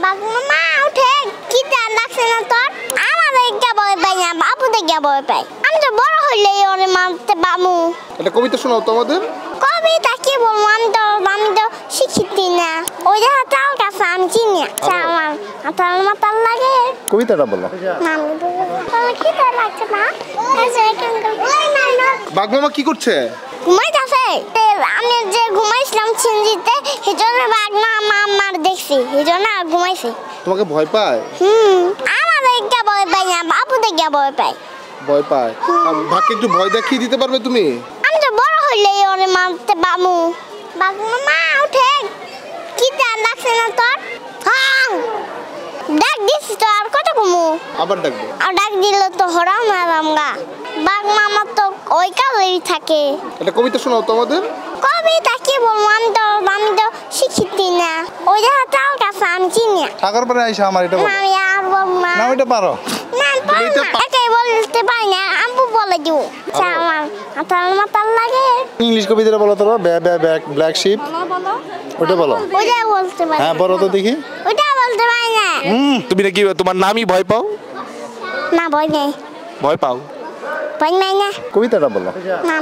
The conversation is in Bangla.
বাগমামা উঠে কি টান লাগছে না তোর? আমাদের কে ভয় পাই না, বাবু দেখে ভয় পাই। আমি তো বড় হইলে ওরে মারতে বামু। একটা কবিতা শোনাও তো আমাদের। কবিতা কি বলবো, আমি তো শিক্ষিত না। ওই যে হাতাল কাছে আমি চিনি আমার হাতাল মাতাল লাগে। কবিতাটা বলো। কি টান লাগছে না? বাগমামা কি করছে? ঘুমাইতেছে। আমি যে ঘুমাইছিলাম ছিঞ্জিতে, সেজন্য বাগমামা আমার দেখছি, সেজন্য ঘুমাইছে। তোমাকে ভয় পায়? আমাদের কে ভয় পাই না, বাবু দেখে ভয় পাই। ভয় পায়? ভাগকে একটু ভয় দেখিয়ে দিতে পারবে তুমি? আমি তো বড় হইলে ওরে মারতে বামু। বাগমামা উঠে কি টান লাগছে না তোর? হ্যাঁ ডাক দিছি তো, আর কত কমু? আবার ডাকবো। আর ডাক দিলে তো হরাম না রামগা। বাগমামা তো ওই কালেই থাকে। একটা কবিতা শোনাও তো আমাদের। কবিতা কি বলবো, আমি তো শিক্ষিত না। ওই যে হাতাল কাছে আমি চিনি। টাকার পরে আইসা আমার এটা বলো। আমি আর বলবো না। না ওইটা পারো। না পারি না, এটাই বলতে পারি না, আম্মু বলে দিব। আমার হাতাল মাতাল লাগে। ইংলিশ কবিতাটা বলো তো, ব্ল্যাক শিপ। ওটা বলো। ওইটা বলতে পারি। হ্যাঁ বলো তো দেখি। ওইটা বলতে পারি না। তুমি নাকি তোমার নামই ভয় পাও? না ভয় নেই। ভয় পাও? ভয় নাই না। কবিতাটা বলো। না